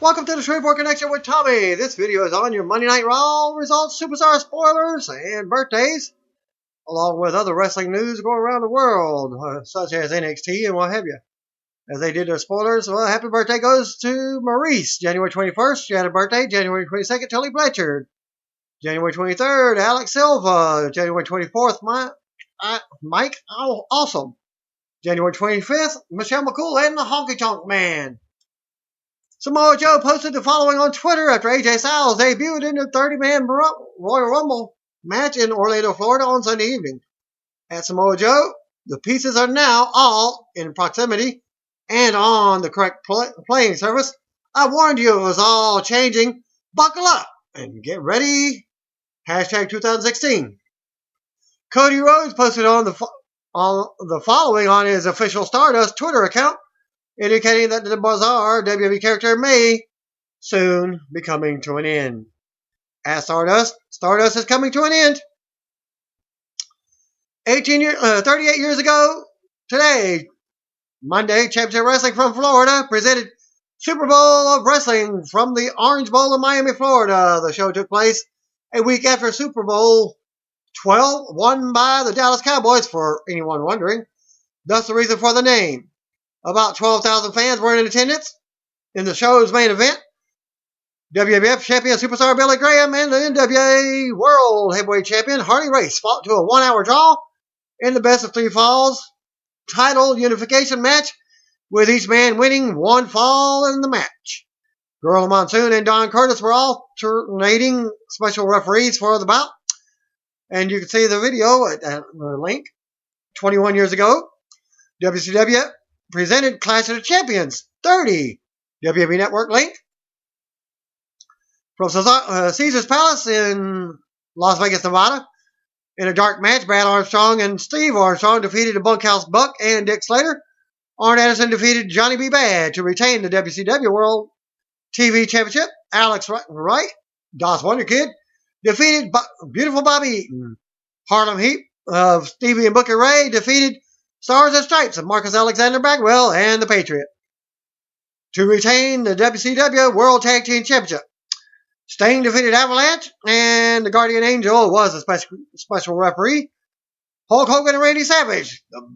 Welcome to the Shreveport Connection with Tommy. This video is on your Monday Night Raw results, superstar spoilers, and birthdays, along with other wrestling news going around the world, such as NXT and what have you. As they did their spoilers, well, happy birthday goes to Maurice, January 21st. She had a birthday, January 22nd, Tully Blanchard. January 23rd, Alex Silva. January 24th, Mike Awesome. January 25th, Michelle McCool and the Honky Tonk Man. Samoa Joe posted the following on Twitter after AJ Styles debuted in the 30-man Royal Rumble match in Orlando, Florida on Sunday evening. At Samoa Joe, the pieces are now all in proximity and on the correct playing surface. I warned you it was all changing. Buckle up and get ready. Hashtag 2016. Cody Rhodes posted on the following on his official Stardust Twitter account, indicating that the bizarre WWE character may soon be coming to an end. At Stardust is coming to an end. 38 years ago today, Monday, Championship Wrestling from Florida presented Super Bowl of Wrestling from the Orange Bowl in Miami, Florida. The show took place a week after Super Bowl 12, won by the Dallas Cowboys, for anyone wondering. Thus the reason for the name. About 12,000 fans were in attendance in the show's main event. WWF Champion Superstar Billy Graham and the NWA World Heavyweight Champion Harley Race fought to a 1-hour draw in the best of 3 falls title unification match, with each man winning 1 fall in the match. Gorilla Monsoon and Don Curtis were alternating special referees for the bout, and you can see the video at the link. 21 years ago, WCW presented Clash of the Champions 30. WWE Network link. From Caesar's Palace in Las Vegas, Nevada. In a dark match, Brad Armstrong and Steve Armstrong defeated the Bunkhouse Buck and Dick Slater. Arn Anderson defeated Johnny B. Bad to retain the WCW World TV Championship. Alex Wright, Das Wonder Kid, defeated Beautiful Bobby Eaton. Harlem Heat of Stevie and Booker Ray defeated Stars and Stripes of Marcus Alexander Bagwell and the Patriot to retain the WCW World Tag Team Championship. Sting defeated Avalanche, and the Guardian Angel was a special referee. Hulk Hogan and Randy Savage. The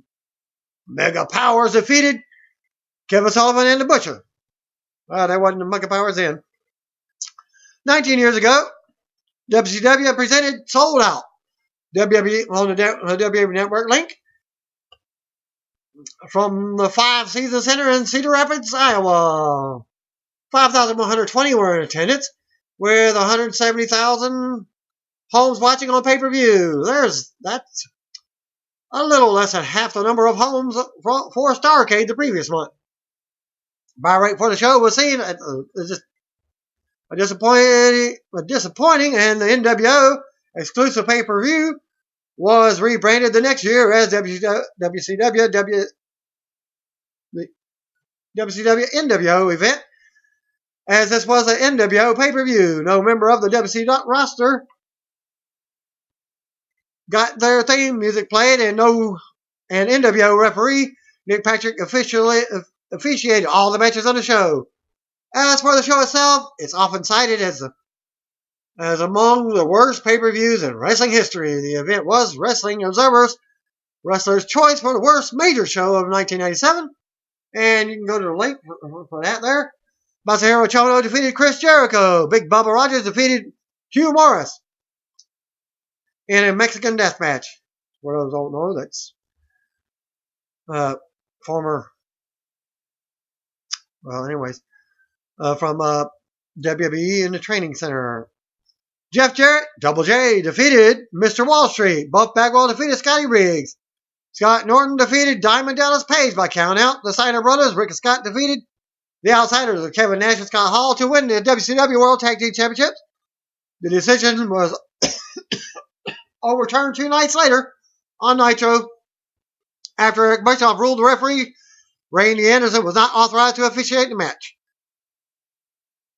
Mega Powers defeated Kevin Sullivan and the Butcher. Well, that wasn't the Mega Powers then. 19 years ago, WCW presented Sold Out. WWE on the WWE Network link. From the 5 Season Center in Cedar Rapids, Iowa. 5,120 were in attendance, with 170,000 homes watching on pay-per-view. That's a little less than half the number of homes for Starrcade the previous month. Buy rate for the show was seen at a disappointing, and the NWO exclusive pay-per-view was rebranded the next year as WCW NWO event, as this was an NWO pay-per-view. No member of the WC roster got their theme music played, and NWO referee Nick Patrick officiated all the matches on the show. As for the show itself, it's often cited as among the worst pay-per-views in wrestling history. The event was Wrestling Observer's Wrestler's Choice for the worst major show of 1997. And you can go to the link for that there. Masahiro Chono defeated Chris Jericho. Big Bubba Rogers defeated Hugh Morris in a Mexican death match. For those who don't know, that's former, from WWE in the training center. Jeff Jarrett, Double J, defeated Mr. Wall Street. Buff Bagwell defeated Scotty Riggs. Scott Norton defeated Diamond Dallas Page by countout. The Steiner Brothers, Rick and Scott, defeated the Outsiders of Kevin Nash and Scott Hall to win the WCW World Tag Team Championships. The decision was overturned 2 nights later on Nitro after Eric Bischoff ruled the referee Randy Anderson was not authorized to officiate the match.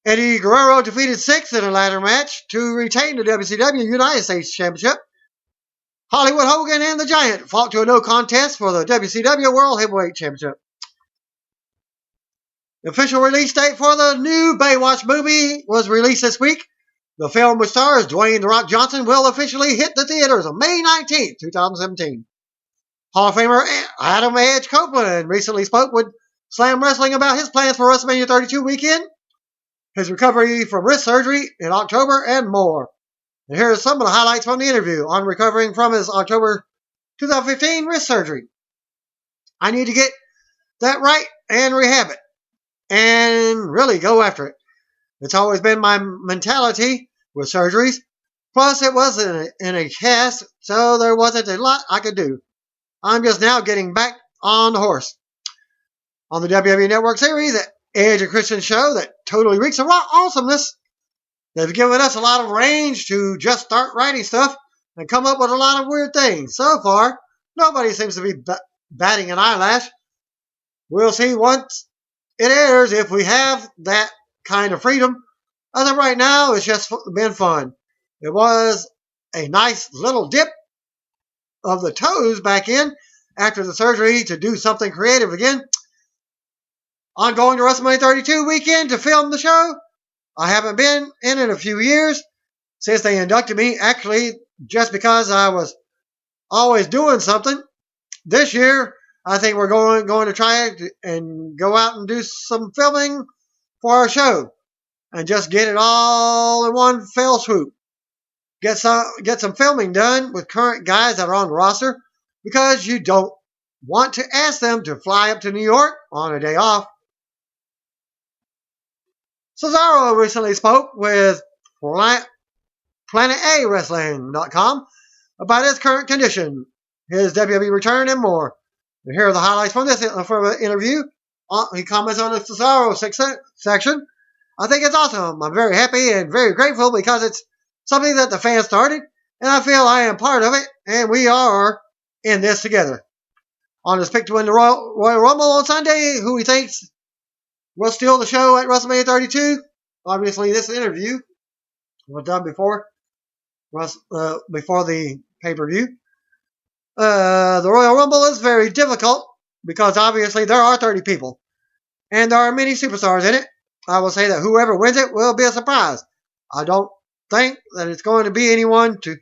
Eddie Guerrero defeated Six in a ladder match to retain the WCW United States Championship. Hollywood Hogan and the Giant fought to a no contest for the WCW World Heavyweight Championship. The official release date for the new Baywatch movie was released this week. The film, which stars Dwayne "The Rock" Johnson, will officially hit the theaters on May 19th, 2017. Hall of Famer Adam Edge Copeland recently spoke with Slam Wrestling about his plans for WrestleMania 32 weekend, his recovery from wrist surgery in October, and more. And here are some of the highlights from the interview on recovering from his October 2015 wrist surgery. I need to get that right and rehab it and really go after it. It's always been my mentality with surgeries. Plus, it was in a cast, so there wasn't a lot I could do. I'm just now getting back on the horse. On the WWE Network series, the Edge and Christian show that totally reeks of awesomeness, they've given us a lot of range to just start writing stuff and come up with a lot of weird things. So far, nobody seems to be batting an eyelash. We'll see once it airs if we have that kind of freedom. As of right now, it's just been fun. It was a nice little dip of the toes back in after the surgery to do something creative again. On going to WrestleMania 32 weekend to film the show. I haven't been in a few years since they inducted me, actually just because I was always doing something. This year, I think we're going to try it and go out and do some filming for our show and just get it all in one fell swoop. Get some filming done with current guys that are on the roster because you don't want to ask them to fly up to New York on a day off. Cesaro recently spoke with PlanetAWrestling.com about his current condition, his WWE return, and more. And here are the highlights from this interview. He comments on the Cesaro section. I think it's awesome. I'm very happy and very grateful because it's something that the fans started, and I feel I am part of it, and we are in this together. On his pick to win the Royal Rumble on Sunday, who he thinks will steal the show at WrestleMania 32. Obviously, this interview was done before the pay-per-view. The Royal Rumble is very difficult because obviously there are 30 people, and there are many superstars in it. I will say that whoever wins it will be a surprise. I don't think that it's going to be anyone to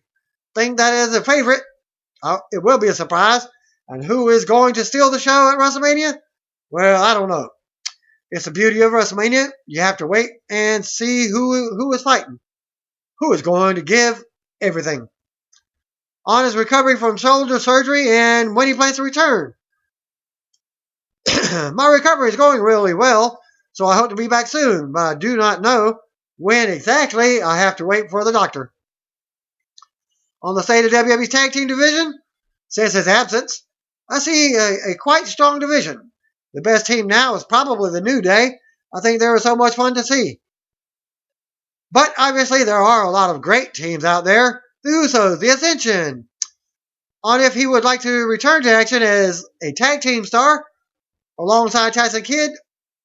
think that is a favorite. It will be a surprise. And who is going to steal the show at WrestleMania? Well, I don't know. It's the beauty of WrestleMania. You have to wait and see who is fighting. Who is going to give everything. On his recovery from shoulder surgery and when he plans to return. My recovery is going really well, so I hope to be back soon, but I do not know when exactly. I have to wait for the doctor. On the state of WWE's tag team division, since his absence, I see a quite strong division. The best team now is probably the New Day. I think they were so much fun to see. But obviously there are a lot of great teams out there. The Usos, the Ascension. On if he would like to return to action as a tag team star alongside Tyson Kidd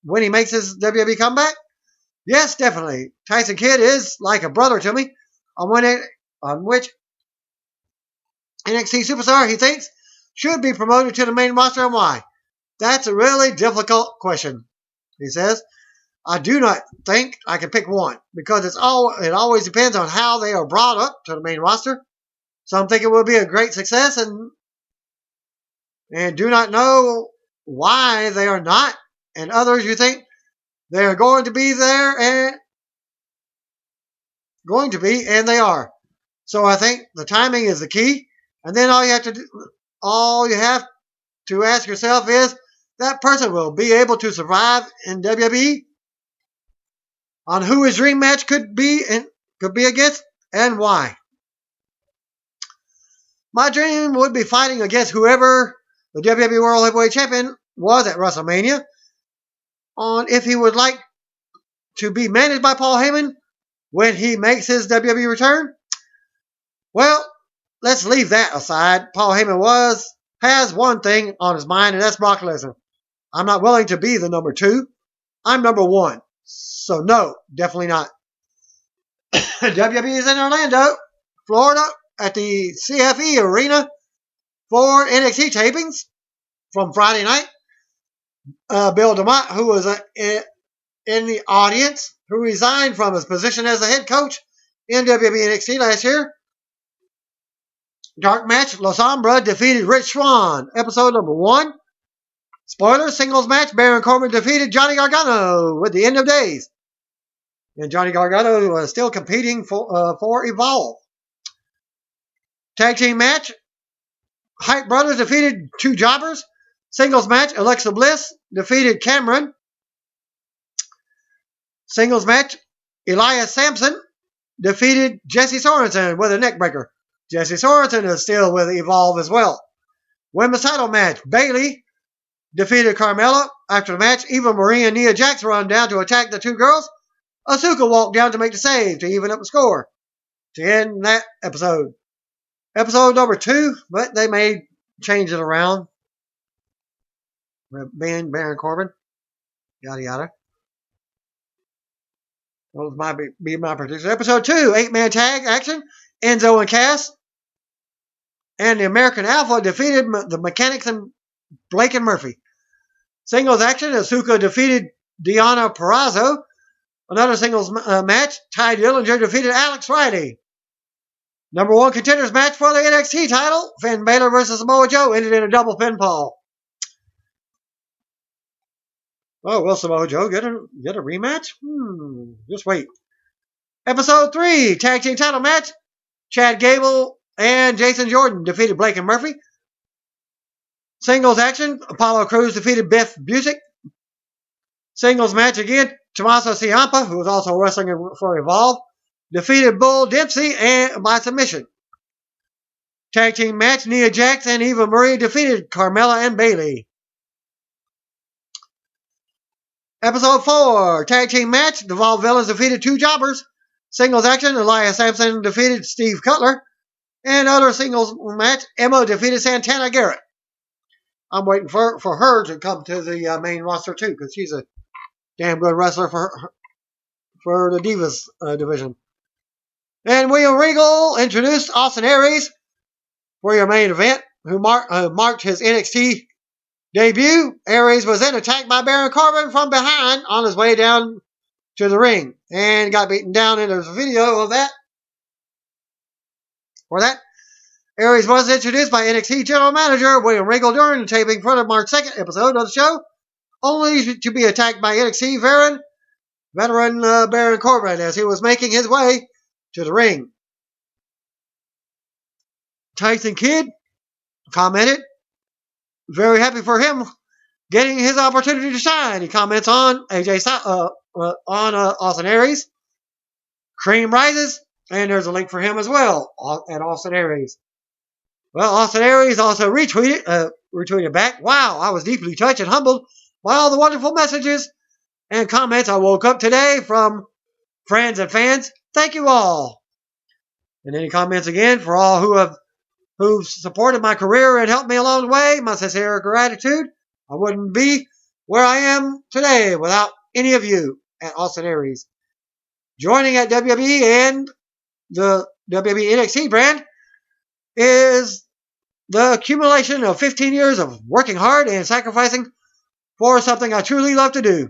when he makes his WWE comeback. Yes, definitely. Tyson Kidd is like a brother to me. On which NXT superstar he thinks should be promoted to the main roster and why. That's a really difficult question, he says. I do not think I can pick one because it always depends on how they are brought up to the main roster. Some think it will be a great success and do not know why they are not. And others you think they are going to be there and they are. So I think the timing is the key. And then all you have to ask yourself is, that person will be able to survive in WWE? On who his dream match could be against and why. My dream would be fighting against whoever the WWE World Heavyweight Champion was at WrestleMania. On if he would like to be managed by Paul Heyman when he makes his WWE return. Well, let's leave that aside. Paul Heyman has one thing on his mind, and that's Brock Lesnar. I'm not willing to be the number 2. I'm number 1. So no, definitely not. WWE is in Orlando, Florida, at the CFE Arena for NXT tapings from Friday night. Bill DeMott, who was in the audience who resigned from his position as the head coach in WWE NXT last year. Dark match, La Sombra defeated Rich Swann. Episode number 1. Spoiler, singles match, Baron Corbin defeated Johnny Gargano with the end of days. And Johnny Gargano was still competing for Evolve. Tag team match, Hype Brothers defeated 2 jobbers. Singles match, Alexa Bliss defeated Cameron. Singles match, Elias Sampson defeated Jesse Sorensen with a neckbreaker. Jesse Sorensen is still with Evolve as well. Women's title match, Bayley defeated Carmella. After the match, Eva Marie and Nia Jax run down to attack the 2 girls. Asuka walked down to make the save to even up the score to end that episode. Episode number 2, but they may change it around. Being Baron Corbin. Yada yada. Those might be my predictions. Episode 2, 8-man tag action. Enzo and Cass and the American Alpha defeated the Mechanics and Blake and Murphy. Singles action, Asuka defeated Deonna Purrazzo. Another singles match, Ty Dillinger defeated Alex Riley. Number 1 contenders match for the NXT title, Finn Balor versus Samoa Joe, ended in a double pinfall. Oh, will Samoa Joe get a rematch? Just wait. Episode 3, tag team title match, Chad Gable and Jason Jordan defeated Blake and Murphy. Singles action, Apollo Crews defeated Beth Busick. Singles match again, Tommaso Ciampa, who was also wrestling for Evolve, defeated Bull Dempsey by submission. Tag team match, Nia Jax and Eva Marie defeated Carmella and Bayley. Episode 4, tag team match, the Evolve Villains defeated 2 jobbers. Singles action, Elias Sampson defeated Steve Cutler. And other singles match, Emma defeated Santana Garrett. I'm waiting for her to come to the main roster too, because she's a damn good wrestler for the Divas division. And William Regal introduced Austin Aries for your main event, who marked his NXT debut. Aries was then attacked by Baron Corbin from behind on his way down to the ring and got beaten down. And there's a video of that. For that, Aries was introduced by NXT General Manager William Regal during the taping for the March 2nd episode of the show, only to be attacked by NXT veteran Baron Corbin as he was making his way to the ring. Tyson Kidd commented, very happy for him getting his opportunity to shine. He comments on Austin Aries. Cream rises, and there's a link for him as well at Austin Aries. Well, Austin Aries also retweeted back, wow, I was deeply touched and humbled by all the wonderful messages and comments I woke up today from friends and fans. Thank you all. And then he comments again, for all who've supported my career and helped me along the way, my sincere gratitude. I wouldn't be where I am today without any of you at Austin Aries. Joining at WWE and the WWE NXT brand is the accumulation of 15 years of working hard and sacrificing for something I truly love to do.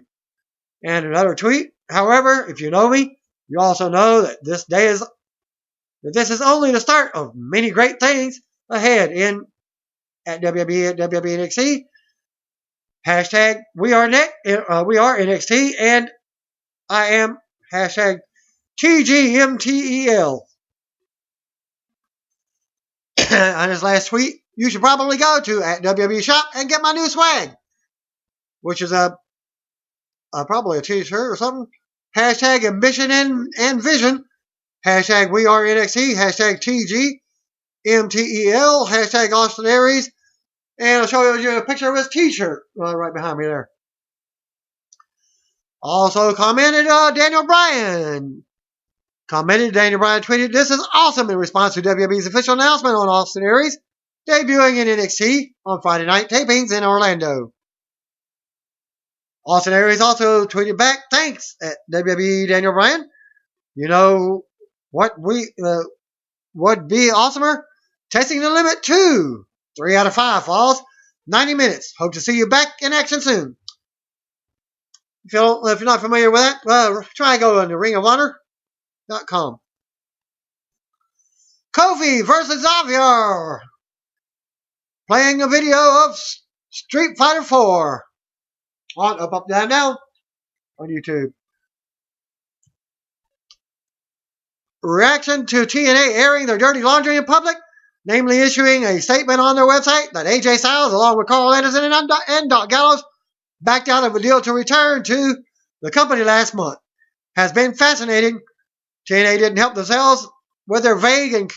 And another tweet, however, if you know me, you also know that this is only the start of many great things ahead at WWE and WWE NXT. Hashtag we are NXT, and I am hashtag TGMTEL. On his last tweet, you should probably go to at WWE Shop and get my new swag, which is probably a t-shirt or something. Hashtag ambition and vision. Hashtag we are NXT. Hashtag TGMTEL. Hashtag Austin Aries. And I'll show you a picture of his t-shirt right behind me there. Also commented Daniel Bryan. Daniel Bryan tweeted, this is awesome, in response to WWE's official announcement on Austin Aries debuting in NXT on Friday night tapings in Orlando. Austin Aries also tweeted back, thanks at WWE Daniel Bryan. You know what would be awesomer? Testing the limit 2. 3 out of 5 falls. 90 minutes. Hope to see you back in action soon. If you're not familiar with that, try go to ringofhonor.com. Kofi versus Xaviar. Playing a video of Street Fighter 4 on Up, Down, Down on YouTube. Reaction to TNA airing their dirty laundry in public, namely issuing a statement on their website that AJ Styles, along with Carl Anderson and Doc Gallows, backed out of a deal to return to the company last month, has been fascinating. TNA didn't help themselves with their vague and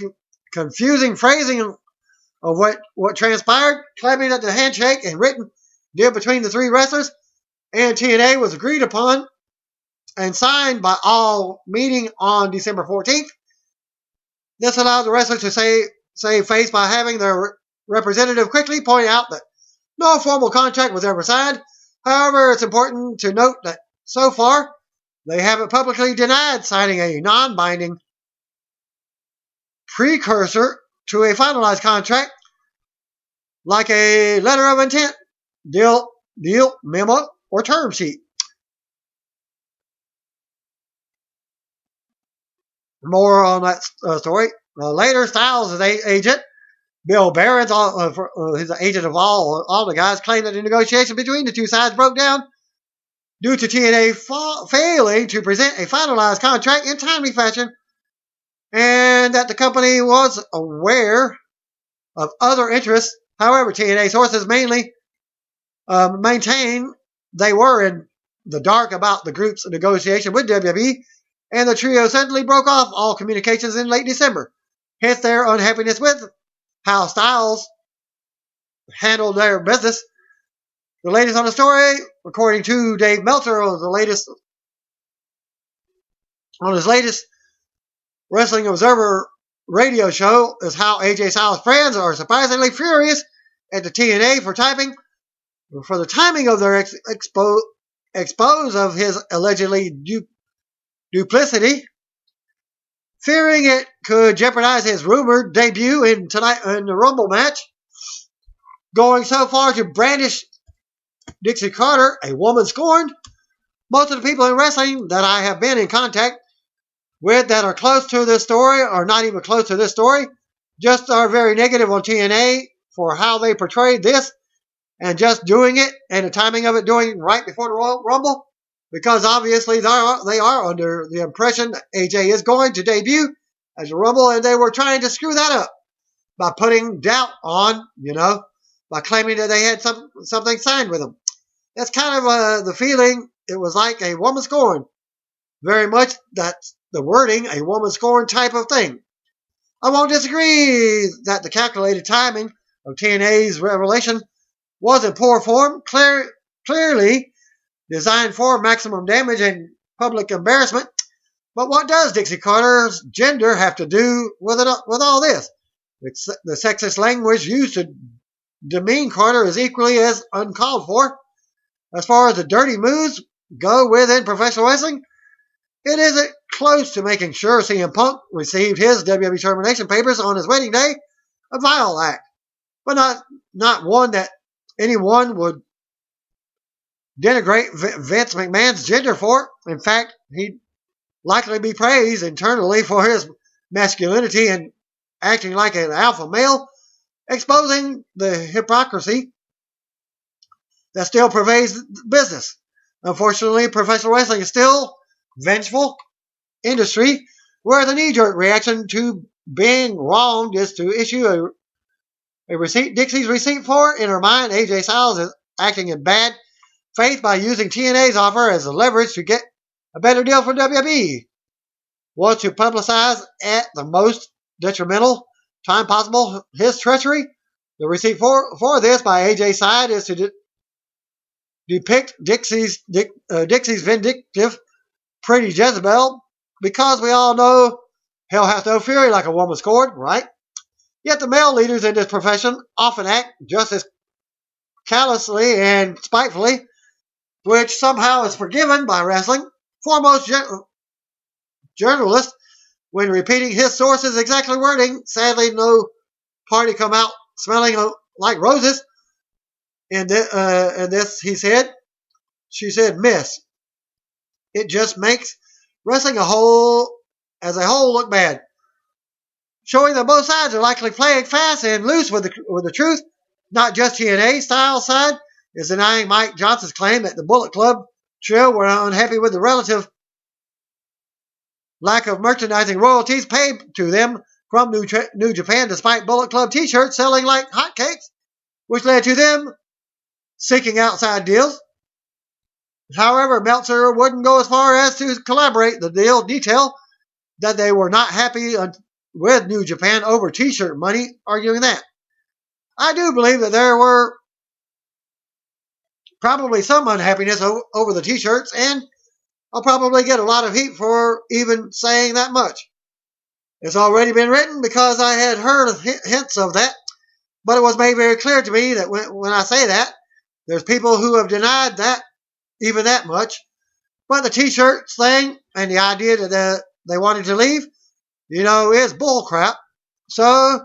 confusing phrasing of what transpired, claiming that the handshake and written deal between the three wrestlers and TNA was agreed upon and signed by all meeting on December 14th. This allowed the wrestlers to save face by having their representative quickly point out that no formal contract was ever signed. However, it's important to note that so far, they haven't publicly denied signing a non-binding precursor to a finalized contract, like a letter of intent, deal, memo, or term sheet. More on that story. Later, Styles' agent, Bill Barron's, he's the agent of all the guys, claimed that the negotiation between the two sides broke down due to TNA failing to present a finalized contract in timely fashion, and that the company was aware of other interests. However, TNA sources mainly maintain they were in the dark about the group's negotiation with WWE, and the trio suddenly broke off all communications in late December. Hence their unhappiness with how Styles handled their business. The latest on the story, according to Dave Meltzer, on his latest Wrestling Observer radio show, is how AJ Styles' friends are surprisingly furious at the TNA for the timing of their expose of his allegedly duplicity, fearing it could jeopardize his rumored debut in the Rumble match, going so far to brandish Dixie Carter, a woman scorned. Most of the people in wrestling that I have been in contact with that are close to this story, or not even close to this story, just are very negative on TNA for how they portrayed this and just doing it and the timing of it doing right before the Royal Rumble, because obviously they are under the impression that AJ is going to debut as a Rumble, and they were trying to screw that up by putting doubt on, by claiming that they had something signed with them. That's kind of the feeling. It was like a woman scorned. Very much that's the wording, a woman scorned type of thing. I won't disagree that the calculated timing of TNA's revelation was in poor form, clearly designed for maximum damage and public embarrassment. But what does Dixie Carter's gender have to do with all this? The sexist language used to demean Carter is equally as uncalled for. As far as the dirty moves go within professional wrestling, it isn't close to making sure CM Punk received his WWE termination papers on his wedding day, a vile act, but not one that anyone would denigrate Vince McMahon's gender for. In fact, he'd likely be praised internally for his masculinity and acting like an alpha male, exposing the hypocrisy that still pervades the business. Unfortunately, professional wrestling is still vengeful industry where the knee-jerk reaction to being wronged is to issue a receipt. Dixie's receipt for, in her mind, AJ Styles is acting in bad faith by using TNA's offer as a leverage to get a better deal for WWE. Was to publicize at the most detrimental time possible his treachery. The receipt for this by AJ's side is to depict Dixie's vindictive pretty Jezebel, because we all know hell hath no fury like a woman scorned, right? Yet the male leaders in this profession often act just as callously and spitefully, which somehow is forgiven by wrestling. Foremost journalist, when repeating his sources' exactly wording, sadly no party come out smelling like roses. In this, she said, miss. it just makes wrestling as a whole look bad, showing that both sides are likely playing fast and loose with the truth. Not just TNA. Styles' side is denying Mike Johnson's claim that the Bullet Club trio were unhappy with the relative lack of merchandising royalties paid to them from New Japan, despite Bullet Club t-shirts selling like hotcakes, which led to them seeking outside deals. However, Meltzer wouldn't go as far as to collaborate the detail that they were not happy with New Japan over t-shirt money, arguing that. I do believe that there were probably some unhappiness over the t-shirts, and I'll probably get a lot of heat for even saying that much. It's already been written because I had heard hints of that, but it was made very clear to me that when I say that, there's people who have denied that even that much. But the t-shirts thing and the idea that they wanted to leave, is bull crap. So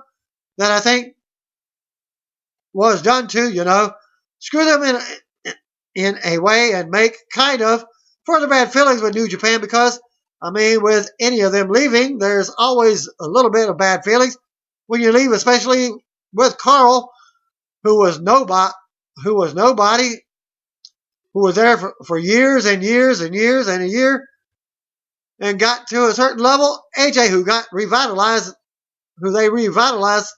that I think was done to, screw them in a way and make kind of further bad feelings with New Japan, because, with any of them leaving, there's always a little bit of bad feelings when you leave, especially with Carl, who was nobody, who was there for years and years and years and a year, and got to a certain level. AJ, who they revitalized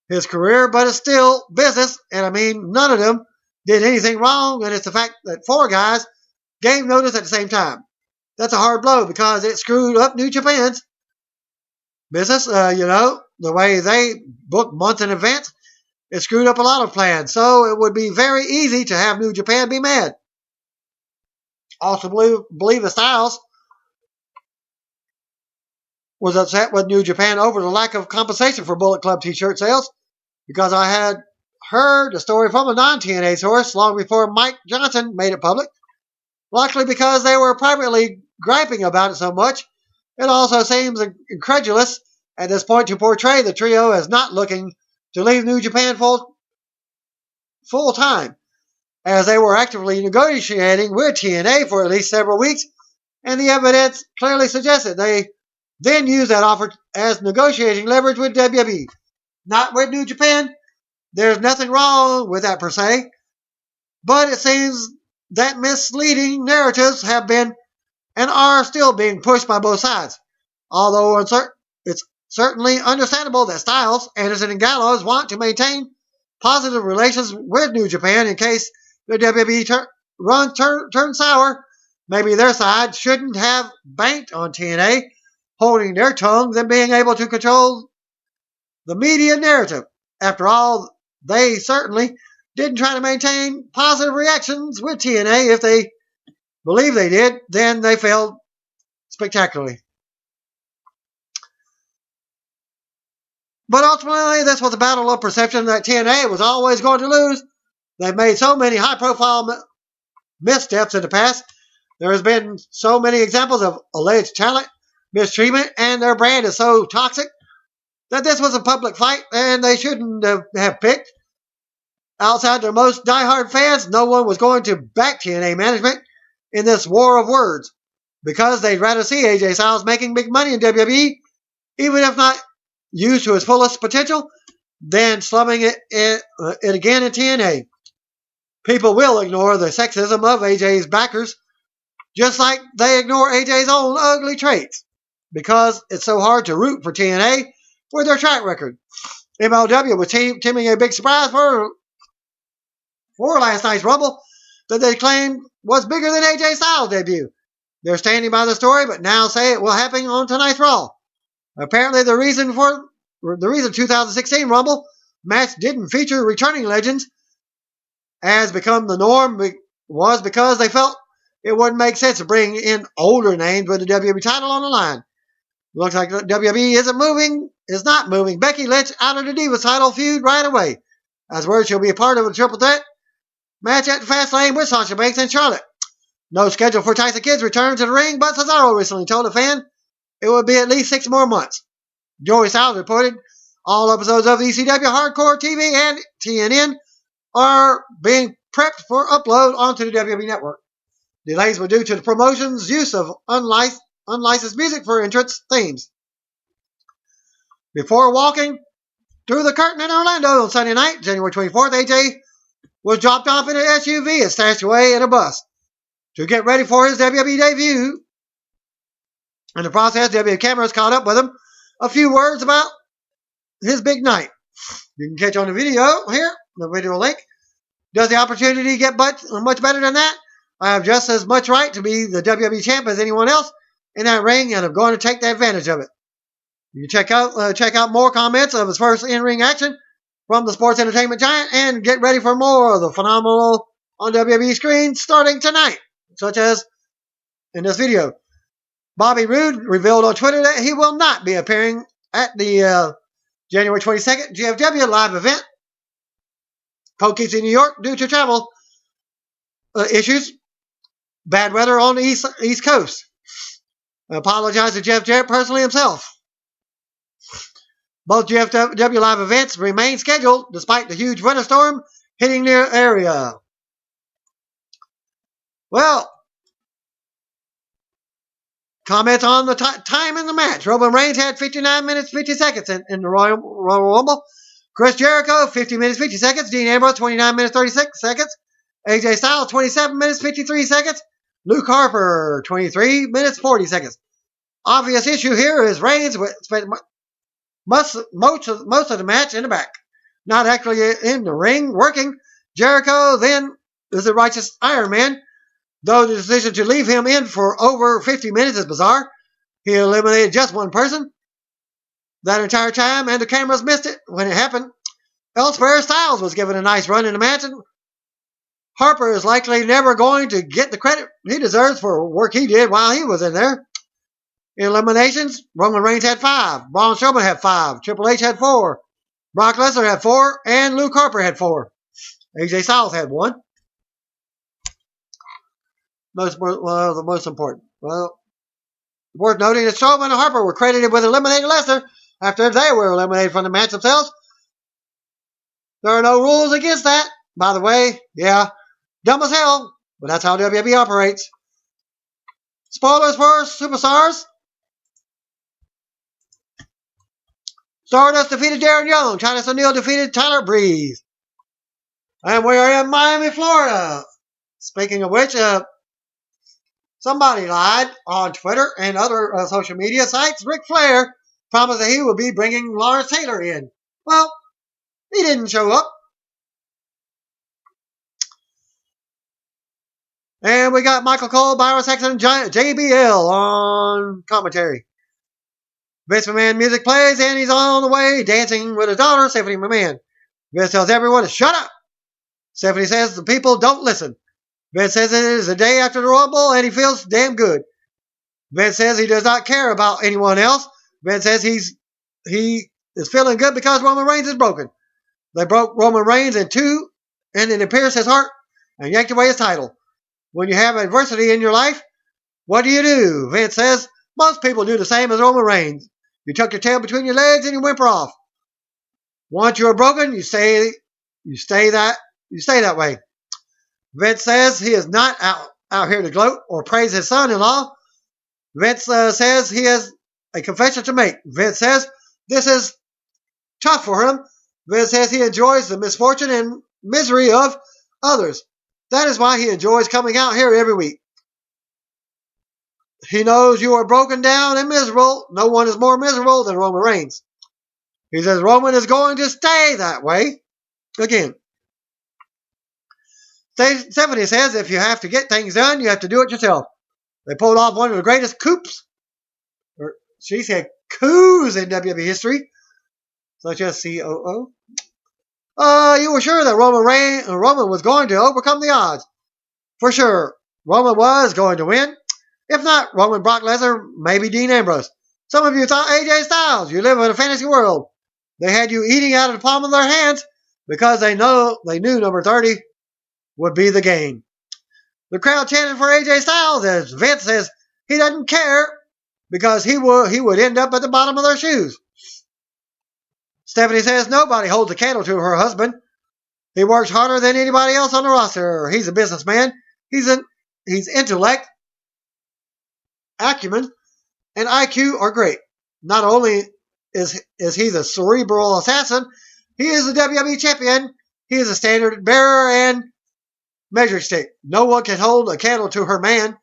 his career, but it's still business, and none of them did anything wrong, and it's the fact that 4 guys gave notice at the same time. That's a hard blow because it screwed up New Japan's business. The way they book months in advance, it screwed up a lot of plans. So it would be very easy to have New Japan be mad. Also believe the Styles was upset with New Japan over the lack of compensation for Bullet Club t-shirt sales, because I had heard the story from a non-TNA source long before Mike Johnson made it public. Likely because they were privately griping about it so much. It also seems incredulous at this point to portray the trio as not looking to leave New Japan full time, as they were actively negotiating with TNA for at least several weeks, and the evidence clearly suggested they then used that offer as negotiating leverage with WWE, not with New Japan. There's nothing wrong with that per se, but it seems that misleading narratives have been and are still being pushed by both sides. Although it's certainly understandable that Styles, Anderson, and Gallows want to maintain positive relations with New Japan in case the WWE run turns sour. Maybe their side shouldn't have banked on TNA holding their tongues and being able to control the media narrative. After all, they certainly didn't try to maintain positive reactions with TNA. If they believe they did, then they failed spectacularly. But ultimately, this was a battle of perception that TNA was always going to lose. They've made so many high-profile missteps in the past. There has been so many examples of alleged talent mistreatment, and their brand is so toxic that this was a public fight, and they shouldn't have picked. Outside their most diehard fans, no one was going to back TNA management in this war of words, because they'd rather see AJ Styles making big money in WWE, even if not used to his fullest potential, than slumming it again in TNA. People will ignore the sexism of AJ's backers, just like they ignore AJ's own ugly traits, because it's so hard to root for TNA with their track record. MLW was teaming a big surprise for last night's Rumble that they claimed was bigger than AJ Styles' debut. They're standing by the story, but now say it will happen on tonight's Raw. Apparently, the reason 2016 Rumble match didn't feature returning legends, as become the norm, was because they felt it wouldn't make sense to bring in older names with the WWE title on the line. Looks like WWE is not moving Becky Lynch out of the Divas title feud right away, as word she'll be a part of a triple threat match at the Fastlane with Sasha Banks and Charlotte. No schedule for Tyson Kidd's return to the ring, but Cesaro recently told a fan it would be at least 6 more months. Joey Styles reported all episodes of ECW Hardcore TV and TNN are being prepped for upload onto the WWE Network. Delays were due to the promotion's use of unlicensed music for entrance themes. Before walking through the curtain in Orlando on Sunday night, January 24th, AJ was dropped off in an SUV and stashed away in a bus to get ready for his WWE debut. In the process, WWE cameras caught up with him. A few words about his big night. You can catch on the video here, the video link. Does the opportunity get much better than that? I have just as much right to be the WWE champ as anyone else in that ring, and I'm going to take the advantage of it. You can check out more comments of his first in-ring action from the sports entertainment giant, and get ready for more of the phenomenal on WWE screen starting tonight, such as in this video. Bobby Roode revealed on Twitter that he will not be appearing at the January 22nd GFW live event, Poughkeepsie, New York, due to travel issues, bad weather on the East Coast. I apologize to Jeff Jarrett personally himself. Both GFW live events remain scheduled despite the huge winter storm hitting their area. Well, comments on the time in the match. Roman Reigns had 59 minutes 50 seconds in the Royal Rumble. Chris Jericho, 50 minutes 50 seconds. Dean Ambrose, 29 minutes 36 seconds. AJ Styles, 27 minutes 53 seconds. Luke Harper, 23 minutes 40 seconds. Obvious issue here is Reigns spent most of the match in the back, not actually in the ring working. Jericho then is the righteous Iron Man, though the decision to leave him in for over 50 minutes is bizarre. He eliminated just one person that entire time, and the cameras missed it when it happened. Elsewhere, Styles was given a nice run in the match, and Harper is likely never going to get the credit he deserves for work he did while he was in there. In eliminations, Roman Reigns had 5, Braun Strowman had 5, Triple H had 4, Brock Lesnar had 4, and Luke Harper had 4. AJ Styles had 1. The most important. Well, worth noting that Strowman and Harper were credited with eliminating Lesnar after they were eliminated from the match themselves. There are no rules against that, by the way. Yeah, dumb as hell, but that's how WWE operates. Spoilers for Superstars. Stardust defeated Darren Young. Titus O'Neil defeated Tyler Breeze. And we are in Miami, Florida. Speaking of which, somebody lied on Twitter and other social media sites. Ric Flair promised that he would be bringing Lawrence Taylor in. Well, he didn't show up. And we got Michael Cole, Byron Saxton, JBL on commentary. Vince McMahon music plays, and he's on the way dancing with his daughter, Stephanie McMahon. Vince tells everyone to shut up. Stephanie says the people don't listen. Vince says it is the day after the Rumble, and he feels damn good. Vince says he does not care about anyone else. Vince says he is feeling good because Roman Reigns is broken. They broke Roman Reigns in 2, and it pierced his heart and yanked away his title. When you have adversity in your life, what do? Vince says most people do the same as Roman Reigns. You tuck your tail between your legs and you whimper off. Once you are broken, you stay that way. Vince says he is not out here to gloat or praise his son-in-law. Vince says he has a confession to make. Vince says this is tough for him. Vince says he enjoys the misfortune and misery of others. That is why he enjoys coming out here every week. He knows you are broken down and miserable. No one is more miserable than Roman Reigns. He says Roman is going to stay that way. Again. Stephanie says if you have to get things done, you have to do it yourself. They pulled off one of the greatest coups, or she said coups in WWE history, such as COO. You were sure that Roman was going to overcome the odds. For sure, Roman was going to win. If not, Roman, Brock Lesnar, maybe Dean Ambrose. Some of you thought AJ Styles. You live in a fantasy world. They had you eating out of the palm of their hands because they knew number 30 would be the game. The crowd chanted for AJ Styles as Vince says he doesn't care because he would end up at the bottom of their shoes. Stephanie says nobody holds a candle to her husband. He works harder than anybody else on the roster. He's a businessman. He's an His intellect, acumen, and IQ are great. Not only is he the cerebral assassin, he is the WWE champion. He is a standard bearer and measuring stick. No one can hold a candle to her man,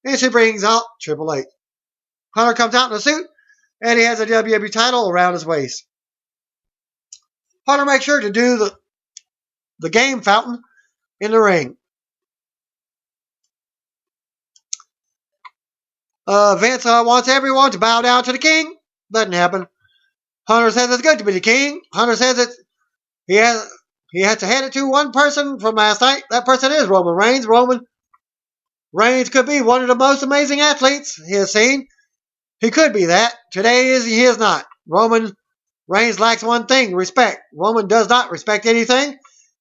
and she brings out Triple H. Hunter comes out in a suit, and he has a WWE title around his waist. Hunter makes sure to do the game fountain in the ring. Vince wants everyone to bow down to the king. Doesn't happen. Hunter says it's good to be the king. Hunter says that he has to hand it to one person from last night. That person is Roman Reigns. Roman Reigns could be one of the most amazing athletes he has seen. He could be that. Today he is not. Roman Reigns lacks one thing, respect. Roman does not respect anything.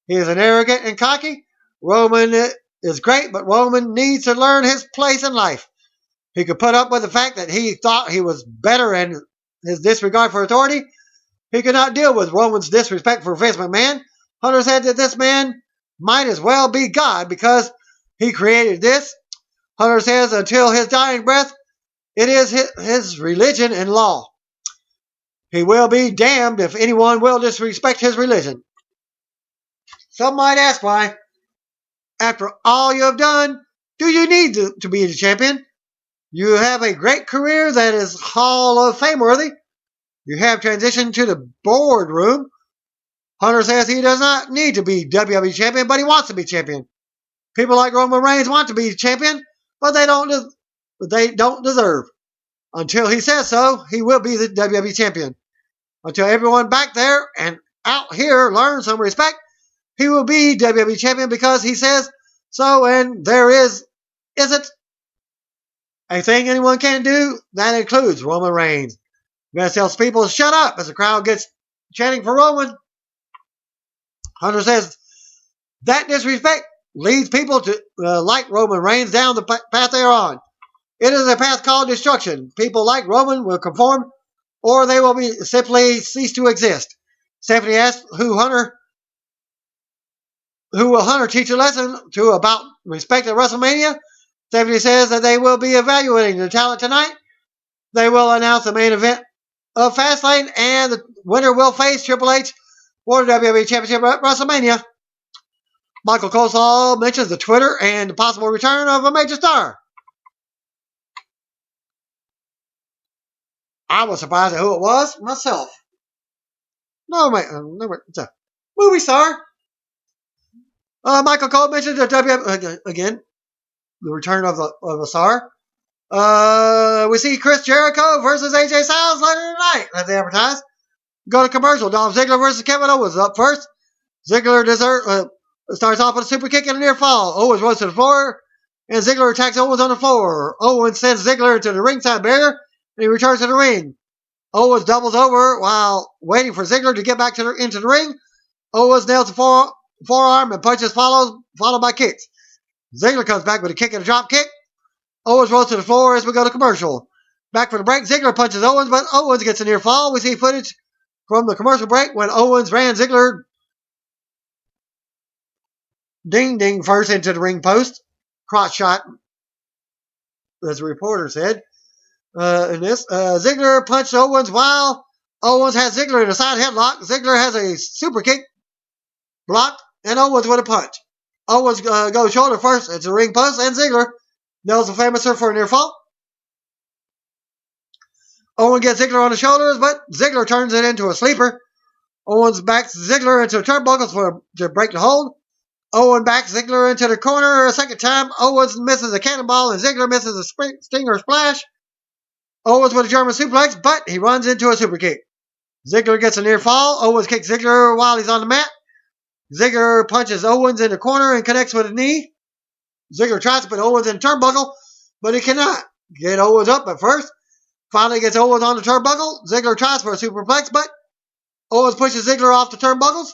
He is an arrogant and cocky. Roman is great, but Roman needs to learn his place in life. He could put up with the fact that he thought he was better and his disregard for authority. He could not deal with Roman's disrespect for Vince McMahon. Hunter said that this man might as well be God because he created this. Hunter says until his dying breath, it is his religion and law. He will be damned if anyone will disrespect his religion. Some might ask why, after all you have done, do you need to be the champion? You have a great career that is Hall of Fame worthy. You have transitioned to the boardroom. Hunter says he does not need to be WWE champion, but he wants to be champion. People like Roman Reigns want to be champion, but they don't deserve. Until he says so, he will be the WWE champion. Until everyone back there and out here learns some respect, he will be WWE champion because he says so, and there isn't a thing anyone can do. That includes Roman Reigns. Vince tells people to shut up as the crowd gets chanting for Roman. Hunter says that disrespect leads people to like Roman Reigns down the path they are on. It is a path called destruction. People like Roman will conform, or they will simply cease to exist. Stephanie asks who will Hunter teach a lesson to about respect at WrestleMania. Stephanie says that they will be evaluating the talent tonight. They will announce the main event of Fastlane, and the winner will face Triple H for the WWE Championship at WrestleMania. Michael Coleslaw mentions the Twitter and the possible return of a major star. I was surprised at who it was myself. No, it's a movie star. Michael Cole mentions the WWE again, the return of a star. We see Chris Jericho versus AJ Styles later tonight, as they advertise. Go to commercial. Dolph Ziggler versus Kevin Owens up first. Ziggler starts off with a super kick and a near fall. Owens rolls to the floor, and Ziggler attacks Owens on the floor. Owens sends Ziggler into the ringside barrier, and he returns to the ring. Owens doubles over while waiting for Ziggler to get back into the ring. Owens nails the forearm and punches followed by kicks. Ziggler comes back with a kick and a drop kick. Owens rolls to the floor as we go to commercial. Back for the break, Ziggler punches Owens, but Owens gets a near fall. We see footage from the commercial break when Owens ran Ziggler ding first into the ring post. Crotch shot, as the reporter said. In this, Ziggler punched Owens while Owens has Ziggler in a side headlock. Ziggler has a super kick blocked, and Owens with a punch. Owens goes shoulder first into the ring post, and Ziggler nails the famouser for a near fall. Owens gets Ziggler on the shoulders, but Ziggler turns it into a sleeper. Owens backs Ziggler into the turnbuckles to break the hold. Owens backs Ziggler into the corner a second time. Owens misses a cannonball, and Ziggler misses a stinger splash. Owens with a German suplex, but he runs into a super kick. Ziggler gets a near fall. Owens kicks Ziggler while he's on the mat. Ziggler punches Owens in the corner and connects with a knee. Ziggler tries to put Owens in the turnbuckle, but he cannot get Owens up at first. Finally gets Owens on the turnbuckle. Ziggler tries for a superplex, but Owens pushes Ziggler off the turnbuckles.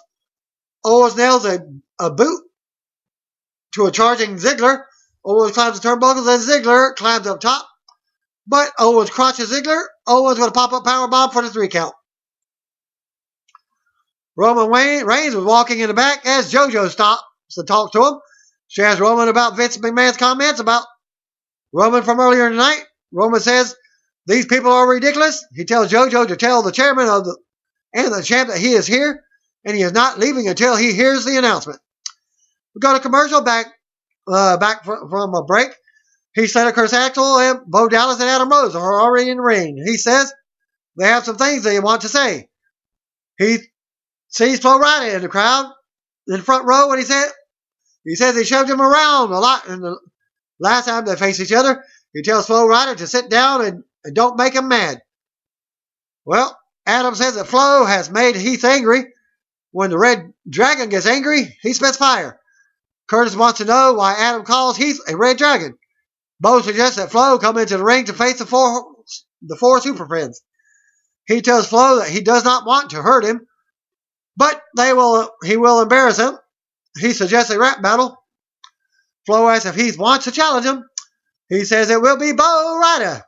Owens nails a boot to a charging Ziggler. Owens climbs the turnbuckles, and Ziggler climbs up top. But Owens crotches Ziggler. Owens with a pop-up powerbomb for the 3 count. Roman Reigns was walking in the back as JoJo stops to talk to him. She asks Roman about Vince McMahon's comments about Roman from earlier tonight. Roman says, these people are ridiculous. He tells JoJo to tell the chairman and the champ that he is here, and he is not leaving until he hears the announcement. We go to commercial back from a break. He said Curtis Axel and Bo Dallas and Adam Rose are already in the ring. He says they have some things they want to say. He sees Flo Rida in the crowd in the front row, and he says he shoved him around a lot. And the last time they faced each other, he tells Flo Rida to sit down and don't make him mad. Well, Adam says that Flo has made Heath angry. When the Red Dragon gets angry, he spits fire. Curtis wants to know why Adam calls Heath a Red Dragon. Bo suggests that Flo come into the ring to face the four Super Friends. He tells Flo that he does not want to hurt him, but he will embarrass him. He suggests a rap battle. Flo asks if Heath wants to challenge him. He says it will be Bo Rida.